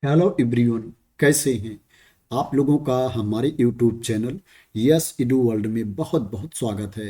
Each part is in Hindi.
हेलो एवरीवन, कैसे हैं आप लोगों का हमारे यूट्यूब चैनल यस इडू वर्ल्ड में बहुत बहुत स्वागत है।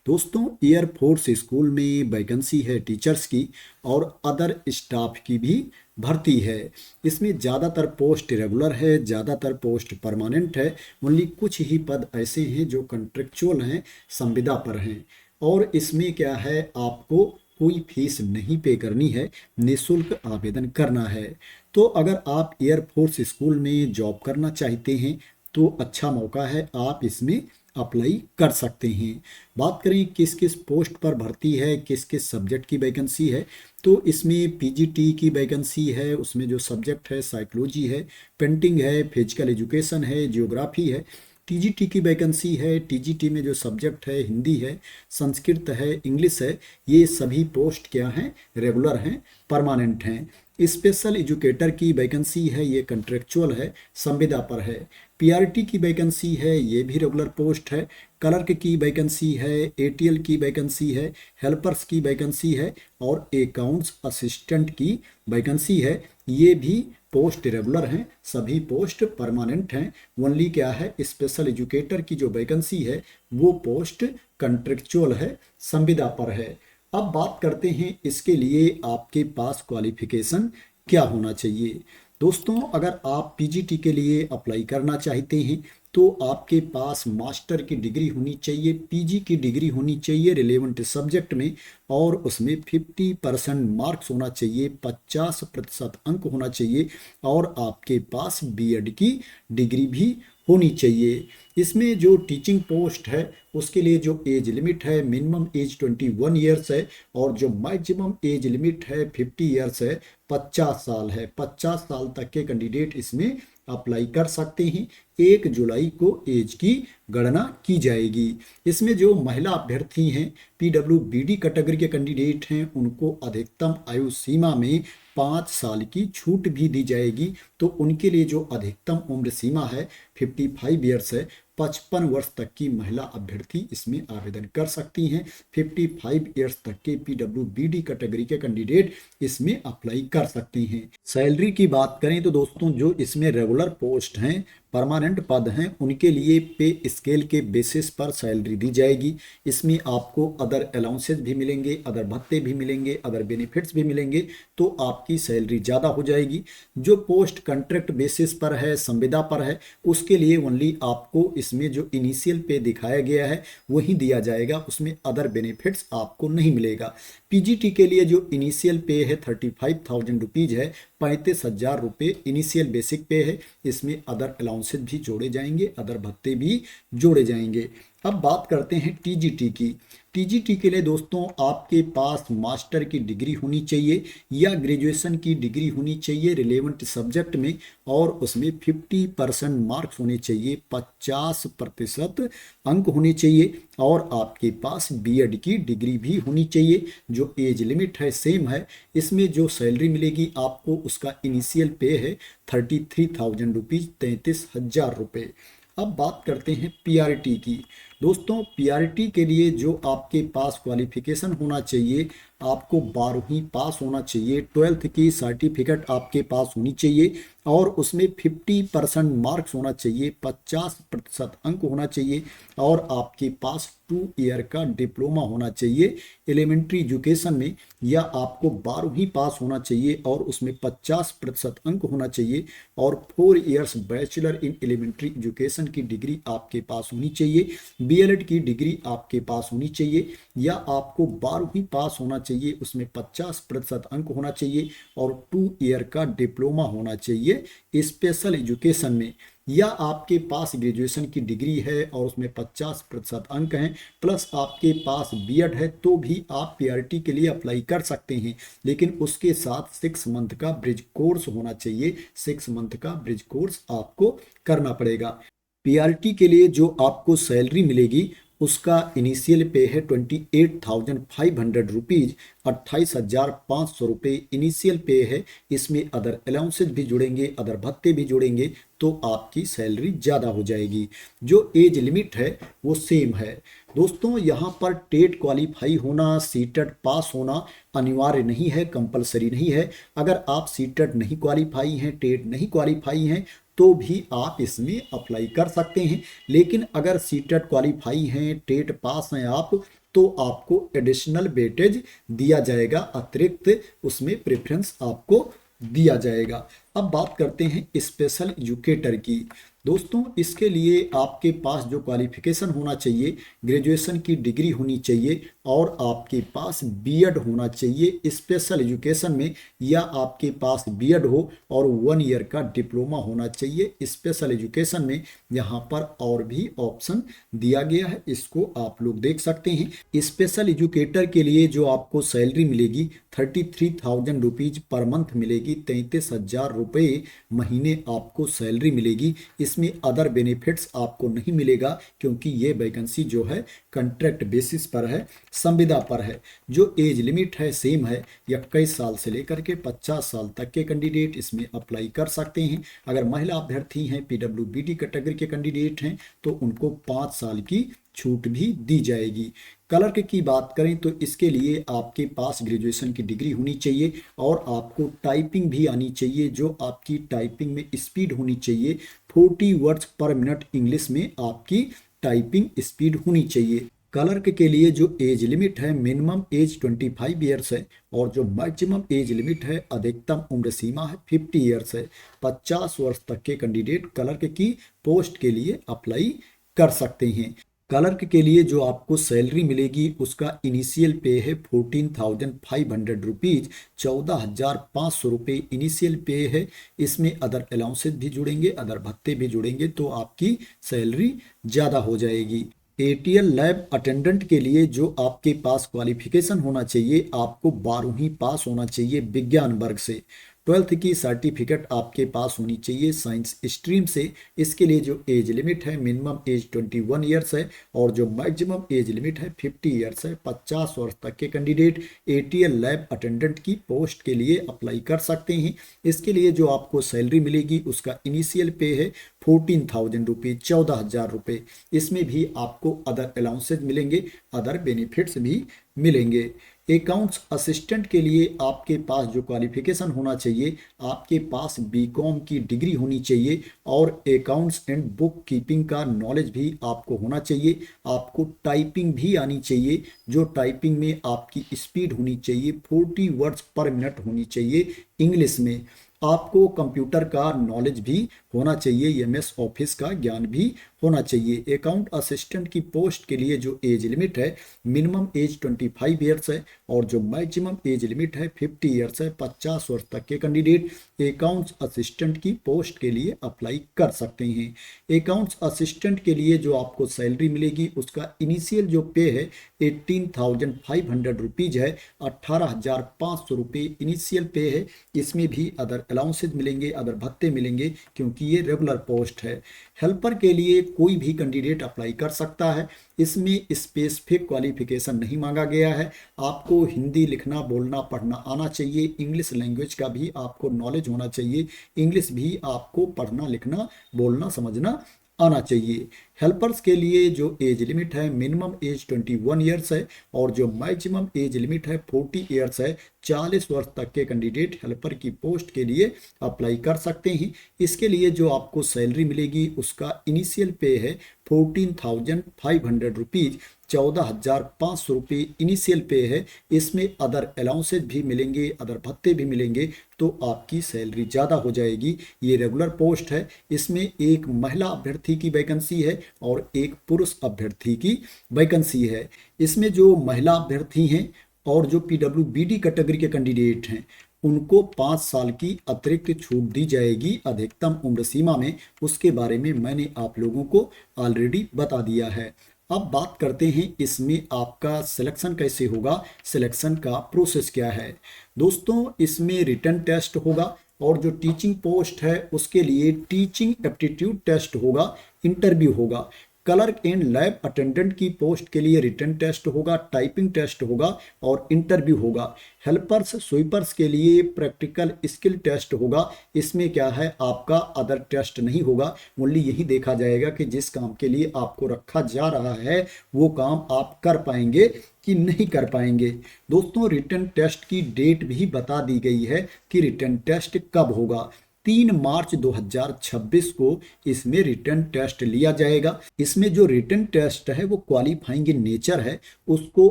दोस्तों, एयरफोर्स स्कूल में वैकेंसी है टीचर्स की और अदर स्टाफ की भी भर्ती है। इसमें ज़्यादातर पोस्ट रेगुलर है, ज़्यादातर पोस्ट परमानेंट है। ओनली कुछ ही पद ऐसे हैं जो कॉन्ट्रेक्चुअल हैं, संविदा पर हैं। और इसमें क्या है, आपको कोई फीस नहीं पे करनी है, निःशुल्क आवेदन करना है। तो अगर आप एयरफोर्स स्कूल में जॉब करना चाहते हैं तो अच्छा मौका है, आप इसमें अप्लाई कर सकते हैं। बात करें किस किस पोस्ट पर भर्ती है, किस किस सब्जेक्ट की वैकेंसी है, तो इसमें पीजीटी की वैकेंसी है। उसमें जो सब्जेक्ट है साइकोलॉजी है, पेंटिंग है, फिजिकल एजुकेशन है, जियोग्राफी है। टीजीटी की वैकेंसी है। टीजीटी में जो सब्जेक्ट है हिंदी है, संस्कृत है, इंग्लिश है। ये सभी पोस्ट क्या हैं, रेगुलर हैं, परमानेंट हैं। स्पेशल एजुकेटर की वैकेंसी है, ये कंट्रेक्चुअल है, संविदा पर है। पीआरटी की वैकेंसी है, ये भी रेगुलर पोस्ट है। क्लर्क की वैकेंसी है, एटीएल की वैकेंसी है, हेल्पर्स की वैकेंसी है और अकाउंट्स असिस्टेंट की वैकेंसी है। ये भी पोस्ट रेगुलर हैं, सभी पोस्ट परमानेंट हैं। ओनली क्या है, स्पेशल एजुकेटर की जो वैकेंसी है वो पोस्ट कंट्रेक्चुअल है, संविदा पर है। अब बात करते हैं इसके लिए आपके पास क्वालिफिकेशन क्या होना चाहिए। दोस्तों, अगर आप पीजीटी के लिए अप्लाई करना चाहते हैं तो आपके पास मास्टर की डिग्री होनी चाहिए, पीजी की डिग्री होनी चाहिए रिलेवेंट सब्जेक्ट में, और उसमें 50% मार्क्स होना चाहिए, 50% अंक होना चाहिए, और आपके पास बीएड की डिग्री भी होनी चाहिए। इसमें जो टीचिंग पोस्ट है उसके लिए जो एज लिमिट है, मिनिमम एज 21 ईयर्स है और जो मैक्सिमम एज लिमिट है 50 ईयर्स है, 50 साल है। 50 साल तक के कैंडिडेट इसमें अप्लाई कर सकते हैं। 1 जुलाई को एज की गणना की जाएगी। इसमें जो महिला अभ्यर्थी हैं, पीडब्ल्यूबीडी कैटेगरी के कैंडिडेट हैं, उनको अधिकतम आयु सीमा में 5 साल की छूट भी दी जाएगी। तो उनके लिए जो अधिकतम उम्र सीमा है 55 ईयर्स है। 55 वर्ष तक की महिला अभ्यर्थी इसमें आवेदन कर सकती हैं। 55 ईयर्स तक के पीडब्ल्यूबीडी कैटेगरी के कैंडिडेट इसमें अप्लाई कर सकती हैं। सैलरी की बात करें तो दोस्तों, जो इसमें रेगुलर पोस्ट हैं, परमानेंट पद हैं, उनके लिए पे स्केल के बेसिस पर सैलरी दी जाएगी। इसमें आपको अदर अलाउंसेस भी मिलेंगे, अदर भत्ते भी मिलेंगे, अदर बेनिफिट्स भी मिलेंगे, तो आपकी सैलरी ज़्यादा हो जाएगी। जो पोस्ट कॉन्ट्रैक्ट बेसिस पर है, संविदा पर है, उसके लिए ओनली आपको इसमें जो इनिशियल पे दिखाया गया है वही दिया जाएगा, उसमें अदर बेनिफिट्स आपको नहीं मिलेगा। पीजीटी के लिए जो इनिशियल पे है 35,000 रुपीज़ है, 35,000 रुपये इनिशियल बेसिक पे है। इसमें अदर अलाउंसेस भी जोड़े जाएंगे, अदर भत्ते भी जोड़े जाएंगे। अब बात करते हैं टीजीटी की। टीजीटी के लिए दोस्तों आपके पास मास्टर की डिग्री होनी चाहिए या ग्रेजुएशन की डिग्री होनी चाहिए रिलेवेंट सब्जेक्ट में, और उसमें 50% मार्क्स होने चाहिए, 50% अंक होने चाहिए, और आपके पास बीएड की डिग्री भी होनी चाहिए। जो एज लिमिट है सेम है। इसमें जो सैलरी मिलेगी आपको, उसका इनिशियल पे है 33,000 रुपीज़, 33,000 रुपये। अब बात करते हैं पीआरटी की। दोस्तों, पीआरटी के लिए जो आपके पास क्वालिफिकेशन होना चाहिए, आपको 12वीं पास होना चाहिए, 12th की सर्टिफिकेट आपके पास होनी चाहिए, और उसमें 50% मार्क्स होना चाहिए, 50% अंक होना चाहिए, और आपके पास 2 ईयर का डिप्लोमा होना चाहिए एलिमेंट्री एजुकेशन में, या आपको 12वीं पास होना चाहिए और उसमें 50% अंक होना चाहिए, और 4 years bachelor in elementary education की डिग्री आपके पास होनी चाहिए, बीएलएड की डिग्री आपके पास होनी चाहिए, या आपको 12वीं पास होना चाहिए, उसमें 50% अंक होना चाहिए, और 2 ईयर का डिप्लोमा होना चाहिए स्पेशल एजुकेशन में, या आपके पास ग्रेजुएशन की डिग्री है और उसमें 50% अंक हैं, प्लस आपके पास बीएड है, तो भी आप पीआरटी के लिए अप्लाई कर सकते हैं। लेकिन उसके साथ 6 मंथ का ब्रिज कोर्स होना चाहिए, 6 मंथ का ब्रिज कोर्स आपको करना पड़ेगा। पीआरटी के लिए जो आपको सैलरी मिलेगी उसका इनिशियल पे है 28,500 रुपीज़, 28,500 रुपये इनिशियल पे है। इसमें अदर अलाउंसेज भी जुड़ेंगे, अदर भत्ते भी जुड़ेंगे, तो आपकी सैलरी ज़्यादा हो जाएगी। जो एज लिमिट है वो सेम है। दोस्तों यहाँ पर टेट क्वालिफाई होना, सीटेट पास होना अनिवार्य नहीं है, कंपलसरी नहीं है। अगर आप सीटेट नहीं क्वालिफाई हैं, टेट नहीं क्वालिफाई हैं, तो भी आप इसमें अप्लाई कर सकते हैं। लेकिन अगर सीटेट क्वालिफाई हैं, टेट पास हैं आप, तो आपको एडिशनल वेटेज दिया जाएगा, अतिरिक्त उसमें प्रेफरेंस आपको दिया जाएगा। अब बात करते हैं स्पेशल एजुकेटर की। दोस्तों इसके लिए आपके पास जो क्वालिफिकेशन होना चाहिए, ग्रेजुएशन की डिग्री होनी चाहिए और आपके पास बीएड होना चाहिए स्पेशल एजुकेशन में, या आपके पास बीएड हो और 1 ईयर का डिप्लोमा होना चाहिए स्पेशल एजुकेशन में। यहाँ पर और भी ऑप्शन दिया गया है, इसको आप लोग देख सकते हैं। स्पेशल एजुकेटर के लिए जो आपको सैलरी मिलेगी 33,000 रुपीज पर मंथ मिलेगी, 33,000 रुपये महीने आपको सैलरी मिलेगी। इसमें अदर बेनिफिट्स आपको नहीं मिलेगा, क्योंकि ये वैकेंसी जो है कॉन्ट्रैक्ट बेसिस पर है, संविदा पर है। जो एज लिमिट है सेम है, 21 साल से लेकर के 50 साल तक के कैंडिडेट इसमें अप्लाई कर सकते हैं। अगर महिला अभ्यर्थी हैं, पीडब्ल्यूबीडी कैटेगरी के कैंडिडेट हैं, तो उनको 5 साल की छूट भी दी जाएगी। क्लर्क की बात करें तो इसके लिए आपके पास ग्रेजुएशन की डिग्री होनी चाहिए और आपको टाइपिंग भी आनी चाहिए। जो आपकी टाइपिंग में स्पीड होनी चाहिए, 40 वर्ड्स पर मिनट इंग्लिश में आपकी टाइपिंग स्पीड होनी चाहिए। क्लर्क के लिए जो एज लिमिट है, मिनिमम एज 25 ईयर्स है और जो मैक्सिमम एज लिमिट है, अधिकतम उम्र सीमा है 50 ईयर्स है। 50 वर्ष तक के कैंडिडेट क्लर्क की पोस्ट के लिए अप्लाई कर सकते हैं। क्लर्क के लिए जो आपको सैलरी मिलेगी उसका इनिशियल पे है 14,500 रुपीज, 14,500 रुपये इनिशियल पे है। इसमें अदर अलाउंसेस भी जुड़ेंगे, अदर भत्ते भी जुड़ेंगे, तो आपकी सैलरी ज़्यादा हो जाएगी। एटीएल लैब अटेंडेंट के लिए जो आपके पास क्वालिफिकेशन होना चाहिए, आपको 12वीं पास होना चाहिए विज्ञान वर्ग से। 12th की सर्टिफिकेट आपके पास होनी चाहिए साइंस स्ट्रीम से। इसके लिए जो एज लिमिट है, मिनिमम एज 21 ईयर्स है और जो मैक्सिमम एज लिमिट है 50 ईयर्स है। 50 वर्ष तक के कैंडिडेट एटीएल लैब अटेंडेंट की पोस्ट के लिए अप्लाई कर सकते हैं। इसके लिए जो आपको सैलरी मिलेगी उसका इनिशियल पे है 14,000 रुपीज, 14,000 रुपये। इसमें भी आपको अदर अलाउंसेज मिलेंगे, अदर बेनिफिट्स भी मिलेंगे। अकाउंट्स असिस्टेंट के लिए आपके पास जो क्वालिफिकेशन होना चाहिए, आपके पास बीकॉम की डिग्री होनी चाहिए और अकाउंट्स एंड बुक कीपिंग का नॉलेज भी आपको होना चाहिए। आपको टाइपिंग भी आनी चाहिए, जो टाइपिंग में आपकी स्पीड होनी चाहिए 40 वर्ड्स पर मिनट होनी चाहिए इंग्लिश में। आपको कंप्यूटर का नॉलेज भी होना चाहिए, एमएस ऑफिस का ज्ञान भी होना चाहिए। अकाउंट असिस्टेंट की पोस्ट के लिए जो एज लिमिट है, मिनिमम एज 25 ईयर्स है और जो मैक्सिमम एज लिमिट है 50 ईयर्स है। 50 वर्ष तक के कैंडिडेट अकाउंट्स असिस्टेंट की पोस्ट के लिए अप्लाई कर सकते हैं। अकाउंट्स असिस्टेंट के लिए जो आपको सैलरी मिलेगी उसका इनिशियल जो पे है 18,500 रुपीज है, 18,500 रुपये इनिशियल पे है। इसमें भी अदर अलाउंसेज मिलेंगे, अदर भत्ते मिलेंगे, क्योंकि ये रेगुलर पोस्ट है। हेल्पर के लिए कोई भी कैंडिडेट अप्लाई कर सकता है। इसमें स्पेसिफिक क्वालिफिकेशन नहीं मांगा गया है। आपको हिंदी लिखना, बोलना, पढ़ना आना चाहिए। इंग्लिश लैंग्वेज का भी आपको नॉलेज होना चाहिए। इंग्लिश भी आपको पढ़ना, लिखना, बोलना, समझना आना चाहिए। हेल्पर्स के लिए जो एज लिमिट है, मिनिमम एज 21 ईयर्स है और जो मैक्सिमम एज लिमिट है 40 ईयर्स है। 40 वर्ष तक के कैंडिडेट हेल्पर की पोस्ट के लिए अप्लाई कर सकते हैं। इसके लिए जो आपको सैलरी मिलेगी उसका इनिशियल पे है 14,500 रुपीज, 14,500 रुपये इनिशियल पे है। इसमें अदर अलाउंसेज भी मिलेंगे, अदर भत्ते भी मिलेंगे, तो आपकी सैलरी ज़्यादा हो जाएगी। ये रेगुलर पोस्ट है। इसमें एक महिला अभ्यर्थी की वैकेंसी है और एक पुरुष अभ्यर्थी की वैकेंसी है। इसमें जो महिला अभ्यर्थी हैं और जो पीडब्ल्यूबीडी कैटेगरी के कैंडिडेट हैं, उनको 5 साल की अतिरिक्त छूट दी जाएगी अधिकतम उम्र सीमा में। उसके बारे में मैंने आप लोगों को ऑलरेडी बता दिया है। अब बात करते हैं इसमें आपका सिलेक्शन कैसे होगा, सिलेक्शन का प्रोसेस क्या है। दोस्तों इसमें रिटन टेस्ट होगा और जो टीचिंग पोस्ट है उसके लिए टीचिंग एप्टीट्यूड टेस्ट होगा, इंटरव्यू होगा। क्लर्क एंड लैब अटेंडेंट की पोस्ट के लिए रिटन टेस्ट होगा, टाइपिंग टेस्ट होगा और इंटरव्यू होगा। हेल्पर्स स्वीपर्स के लिए प्रैक्टिकल स्किल टेस्ट होगा। इसमें क्या है, आपका अदर टेस्ट नहीं होगा, ओनली यही देखा जाएगा कि जिस काम के लिए आपको रखा जा रहा है वो काम आप कर पाएंगे कि नहीं कर पाएंगे। दोस्तों रिटन टेस्ट की डेट भी बता दी गई है कि रिटन टेस्ट कब होगा। 3 मार्च 2026 को इसमें रिटन टेस्ट लिया जाएगा। इसमें जो रिटन टेस्ट है वो क्वालिफाइंग इन नेचर है, उसको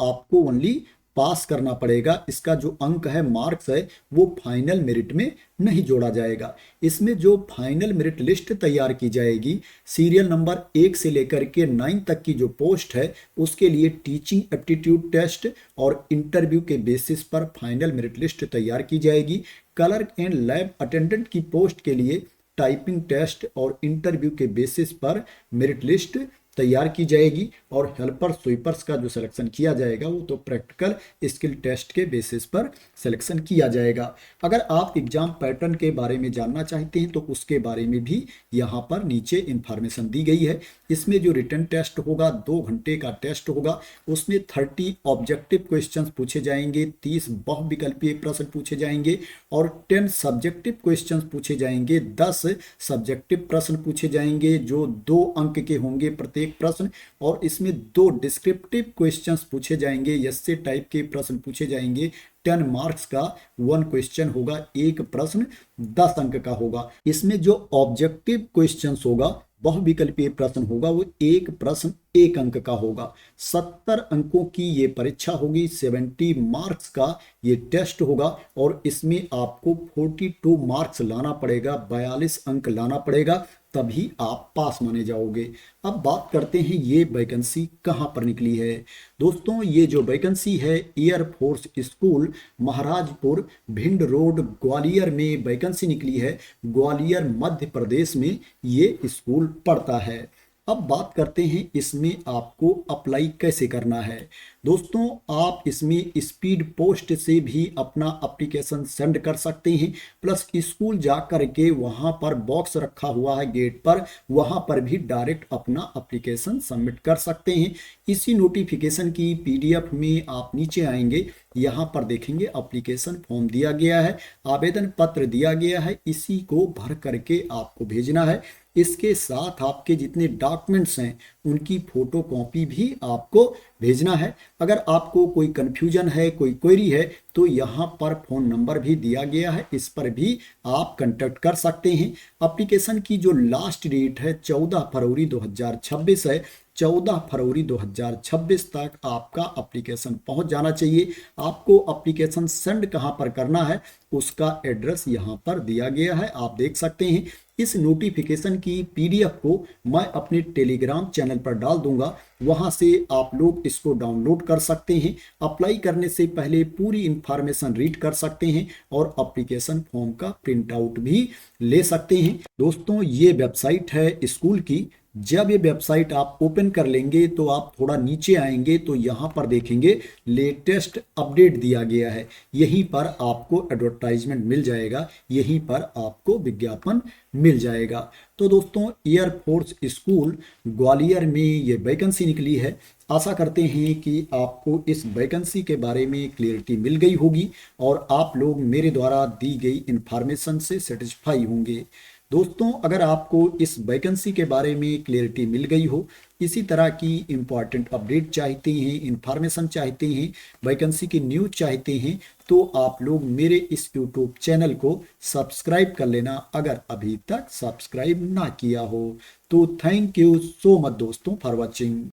आपको ओनली पास करना पड़ेगा। इसका जो अंक है, मार्क्स है, वो फाइनल मेरिट में नहीं जोड़ा जाएगा। इसमें जो फाइनल मेरिट लिस्ट तैयार की जाएगी, सीरियल नंबर 1 से लेकर के 9 तक की जो पोस्ट है उसके लिए टीचिंग एप्टीट्यूड टेस्ट और इंटरव्यू के बेसिस पर फाइनल मेरिट लिस्ट तैयार की जाएगी। क्लर्क एंड लैब अटेंडेंट की पोस्ट के लिए टाइपिंग टेस्ट और इंटरव्यू के बेसिस पर मेरिट लिस्ट तैयार की जाएगी। और हेल्पर स्वीपर्स का जो सिलेक्शन किया जाएगा वो तो प्रैक्टिकल स्किल टेस्ट के बेसिस पर सिलेक्शन किया जाएगा। अगर आप एग्जाम पैटर्न के बारे में जानना चाहते हैं तो उसके बारे में भी यहाँ पर नीचे इंफॉर्मेशन दी गई है। इसमें जो रिटन टेस्ट होगा 2 घंटे का टेस्ट होगा। उसमें 30 ऑब्जेक्टिव क्वेश्चंस पूछे जाएंगे, 30 बहुविकल्पीय प्रश्न पूछे जाएंगे और 10 सब्जेक्टिव क्वेश्चंस पूछे जाएंगे। 10 सब्जेक्टिव प्रश्न पूछे जाएंगे जो 2 अंक के होंगे प्रत्येक प्रश्न, और इसमें 2 डिस्क्रिप्टिव क्वेश्चंस पूछे जाएंगे, एस्से टाइप के प्रश्न पूछे जाएंगे। 10 मार्क्स का 1 क्वेश्चन होगा, एक प्रश्न 10 अंक का होगा। इसमें जो ऑब्जेक्टिव क्वेश्चंस होगा, बहुविकल्पीय प्रश्न होगा, वो एक प्रश्न 1 अंक का होगा। 70 अंकों की ये परीक्षा होगी, 70 मार्क्स का ये टेस्ट होगा और इसमें आपको 42 मार्क्स लाना पड़ेगा, 42 अंक लाना पड़ेगा, तभी आप पास माने जाओगे। अब बात करते हैं ये वैकेंसी कहाँ पर निकली है। दोस्तों ये जो वैकेंसी है, air force school Maharajpur Bhind road Gwalior में वैकेंसी निकली है। ग्वालियर मध्य प्रदेश में ये स्कूल पड़ता है। अब बात करते हैं इसमें आपको अप्लाई कैसे करना है। दोस्तों आप इसमें स्पीड पोस्ट से भी अपना एप्लीकेशन सेंड कर सकते हैं, प्लस स्कूल जा कर के वहाँ पर बॉक्स रखा हुआ है गेट पर, वहाँ पर भी डायरेक्ट अपना एप्लीकेशन सबमिट कर सकते हैं। इसी नोटिफिकेशन की PDF में आप नीचे आएंगे, यहाँ पर देखेंगे एप्लीकेशन फॉर्म दिया गया है, आवेदन पत्र दिया गया है, इसी को भर करके आपको भेजना है। इसके साथ आपके जितने डॉक्यूमेंट्स हैं उनकी फोटो कॉपी भी आपको भेजना है। अगर आपको कोई कन्फ्यूजन है, कोई क्वेरी है, तो यहाँ पर फ़ोन नंबर भी दिया गया है, इस पर भी आप कांटेक्ट कर सकते हैं। एप्लीकेशन की जो लास्ट डेट है 14 फरवरी 2026 है। 14 फरवरी 2026 तक आपका एप्लीकेशन पहुंच जाना चाहिए। आपको एप्लीकेशन सेंड कहां पर करना है उसका एड्रेस यहां पर दिया गया है, आप देख सकते हैं। इस नोटिफिकेशन की PDF को मैं अपने टेलीग्राम चैनल पर डाल दूंगा, वहां से आप लोग इसको डाउनलोड कर सकते हैं। अप्लाई करने से पहले पूरी इंफॉर्मेशन रीड कर सकते हैं और एप्लीकेशन फॉर्म का प्रिंट आउट भी ले सकते हैं। दोस्तों ये वेबसाइट है स्कूल की। जब ये वेबसाइट आप ओपन कर लेंगे तो आप थोड़ा नीचे आएंगे तो यहाँ पर देखेंगे लेटेस्ट अपडेट दिया गया है, यहीं पर आपको एडवर्टाइजमेंट मिल जाएगा, यहीं पर आपको विज्ञापन मिल जाएगा। तो दोस्तों एयरफोर्स स्कूल ग्वालियर में ये वैकेंसी निकली है। आशा करते हैं कि आपको इस वैकेंसी के बारे में क्लियरिटी मिल गई होगी और आप लोग मेरे द्वारा दी गई इंफॉर्मेशन से सेटिस्फाई होंगे। दोस्तों अगर आपको इस वैकेंसी के बारे में क्लियरिटी मिल गई हो, इसी तरह की इंपॉर्टेंट अपडेट चाहते हैं, इंफॉर्मेशन चाहते हैं, वैकेंसी की न्यूज चाहते हैं, तो आप लोग मेरे इस यूट्यूब चैनल को सब्सक्राइब कर लेना अगर अभी तक सब्सक्राइब ना किया हो। तो थैंक यू सो मच दोस्तों फॉर वॉचिंग।